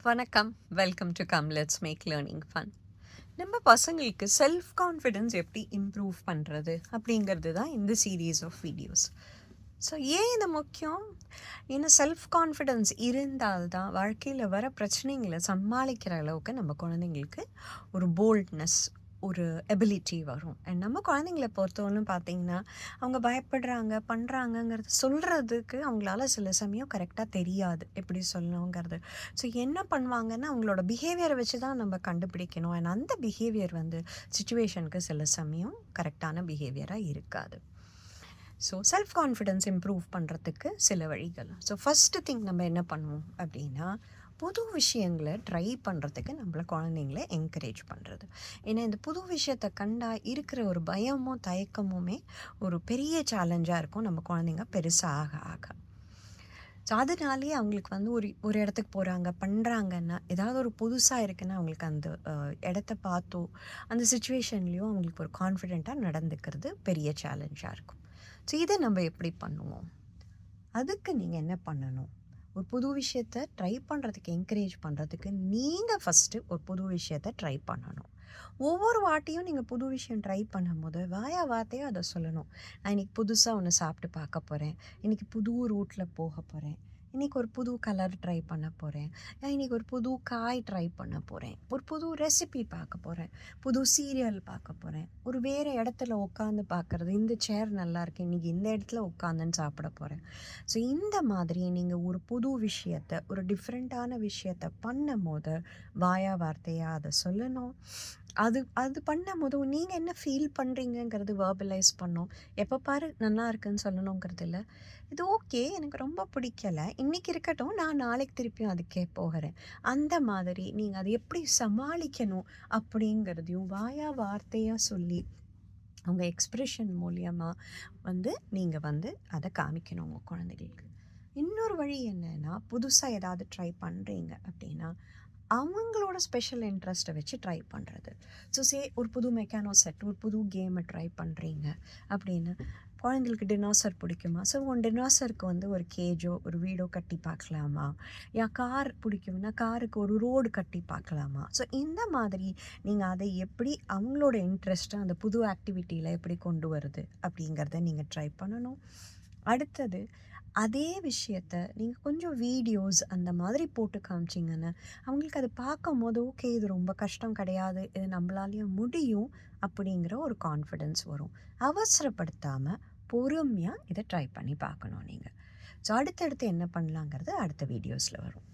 வணக்கம். Welcome to come let's make learning fun. நம்ம பசங்களுக்கு செல்ஃப் கான்ஃபிடென்ஸ் எப்படி இம்ப்ரூவ் பண்ணுறது அப்படிங்கிறது தான் இந்த சீரீஸ் ஆஃப் வீடியோஸ். ஸோ ஏன் இது முக்கியம்? ஏன்னா செல்ஃப் கான்ஃபிடென்ஸ் இருந்தால்தான் வாழ்க்கையில் வர பிரச்சனைகளை சமாளிக்கிற அளவுக்கு நம்ம குழந்தைங்களுக்கு ஒரு போல்ட்னஸ், ஒரு எபிலிட்டி வரும். அண்ட் நம்ம குழந்தைங்கள பொறுத்தவரைக்கும் பார்த்திங்கன்னா, அவங்க பயப்படுறாங்க, பண்ணுறாங்கங்கிறது சொல்கிறதுக்கு அவங்களால சில சமயம் கரெக்டாக தெரியாது எப்படி சொல்லணுங்கிறது. ஸோ என்ன பண்ணுவாங்கன்னா, அவங்களோட பிஹேவியரை வச்சு தான் நம்ம கண்டுபிடிக்கணும். அண்ட் அந்த பிஹேவியர் சிச்சுவேஷனுக்கு சில சமயம் கரெக்டான பிஹேவியராக இருக்காது. ஸோ செல்ஃப் கான்ஃபிடென்ஸ் இம்ப்ரூவ் பண்ணுறதுக்கு சில வழிகள். ஸோ ஃபஸ்ட்டு திங் நம்ம என்ன பண்ணுவோம் அப்படின்னா, புது விஷயங்களை ட்ரை பண்ணுறதுக்கு நம்மள குழந்தைங்கள என்கரேஜ் பண்ணுறது. ஏன்னா இந்த புது விஷயத்தை கண்டா இருக்கிற ஒரு பயமும் தயக்கமுமே ஒரு பெரிய சேலஞ்சாக இருக்கும் நம்ம குழந்தைங்க பெருசாக ஆக ஆக. ஸோ அதனாலேயே அவங்களுக்கு ஒரு இடத்துக்கு போகிறாங்க, பண்ணுறாங்கன்னா, ஏதாவது ஒரு புதுசாக இருக்குன்னா அவங்களுக்கு அந்த இடத்த பார்த்தோ அந்த சுச்சுவேஷன்லேயோ அவங்களுக்கு ஒரு கான்ஃபிடெண்ட்டாக நடந்துக்கிறது பெரிய சேலஞ்சாக இருக்கும். ஸோ இதை நம்ம எப்படி பண்ணுவோம்? அதுக்கு நீங்கள் என்ன பண்ணணும்? ஒரு புது விஷயத்தை ட்ரை பண்ணுறதுக்கு என்கரேஜ் பண்ணுறதுக்கு நீங்கள் ஃபஸ்ட்டு ஒரு புது விஷயத்தை ட்ரை பண்ணணும். ஒவ்வொரு வாட்டியும் நீங்கள் புது விஷயம் ட்ரை பண்ணும்போது வார்த்தையாக அதை சொல்லணும். நான் இன்றைக்கி புதுசாக ஒன்று சாப்பிட்டு பார்க்க போகிறேன், இன்றைக்கி புது ரூட்டில் போக போகிறேன், இன்றைக்கி ஒரு புது கலர் ட்ரை பண்ண போகிறேன், இன்றைக்கி ஒரு புது காய் ட்ரை பண்ண போகிறேன், ஒரு புது ரெசிபி பார்க்க போகிறேன், புது சீரியல் பார்க்க போகிறேன், ஒரு வேறு இடத்துல உட்காந்து பார்க்குறது, இந்த சேர் நல்லா இருக்கு, இன்றைக்கி இந்த இடத்துல உட்காந்துன்னு சாப்பிட போகிறேன். ஸோ இந்த மாதிரி நீங்கள் ஒரு புது விஷயத்தை, ஒரு டிஃப்ரெண்ட்டான விஷயத்தை பண்ணும் போது வார்த்தையாக அதை சொல்லணும். அது பண்ணும்போது நீங்கள் என்ன ஃபீல் பண்ணுறீங்கங்கிறது வேர்பலைஸ் பண்ணோம். எப்போ பாரு நல்லா இருக்குன்னு சொல்லணுங்கிறது இல்லை. இது ஓகே, எனக்கு ரொம்ப பிடிக்கலை, இன்றைக்கி இருக்கட்டும், நான் நாளைக்கு திருப்பியும் அதுக்கே போகிறேன். அந்த மாதிரி நீங்கள் அதை எப்படி சமாளிக்கணும் அப்படிங்கிறதையும் வார்த்தையாக சொல்லி உங்கள் எக்ஸ்ப்ரெஷன் மூலியமாக நீங்கள் அதை காமிக்கணும் உங்கள் குழந்தைகளுக்கு. இன்னொரு வழி என்னென்னா, புதுசாக ஏதாவது ட்ரை பண்ணுறீங்க அப்படின்னா அவங்களோட ஸ்பெஷல் இன்ட்ரெஸ்ட்டை வச்சு ட்ரை பண்ணுறது. ஸோ ஒரு புது மெக்கானோ செட், ஒரு புது கேமை ட்ரை பண்ணுறீங்க அப்படின்னா, குழந்தைங்களுக்கு டினாசர் பிடிக்குமா? ஸோ டினாசருக்கு ஒரு கேஜோ ஒரு வீடோ கட்டி பார்க்கலாமா? கார் பிடிக்கும்னா காருக்கு ஒரு ரோடு கட்டி பார்க்கலாமா? ஸோ இந்த மாதிரி நீங்கள் அதை எப்படி அவங்களோட இன்ட்ரெஸ்ட்டை அந்த புது ஆக்டிவிட்டியில் எப்படி கொண்டு வருது அப்படிங்கிறத நீங்கள் ட்ரை பண்ணணும். அடுத்தது அதே விஷயத்த நீங்கள் கொஞ்சம் வீடியோஸ் அந்த மாதிரி போட்டு காமிச்சிங்கன்னா அவங்களுக்கு அதை பார்க்கும் போது ஓகே, இது ரொம்ப கஷ்டம் கிடையாது, இது நம்மளாலேயும் முடியும் அப்படிங்கிற ஒரு கான்ஃபிடென்ஸ் வரும். அவசரப்படுத்தாமல் பொறுமையாக இதை ட்ரை பண்ணி பார்க்கணும் நீங்கள். ஸோ அடுத்தடுத்து என்ன பண்ணலாங்கிறது அடுத்த வீடியோஸில் வரும்.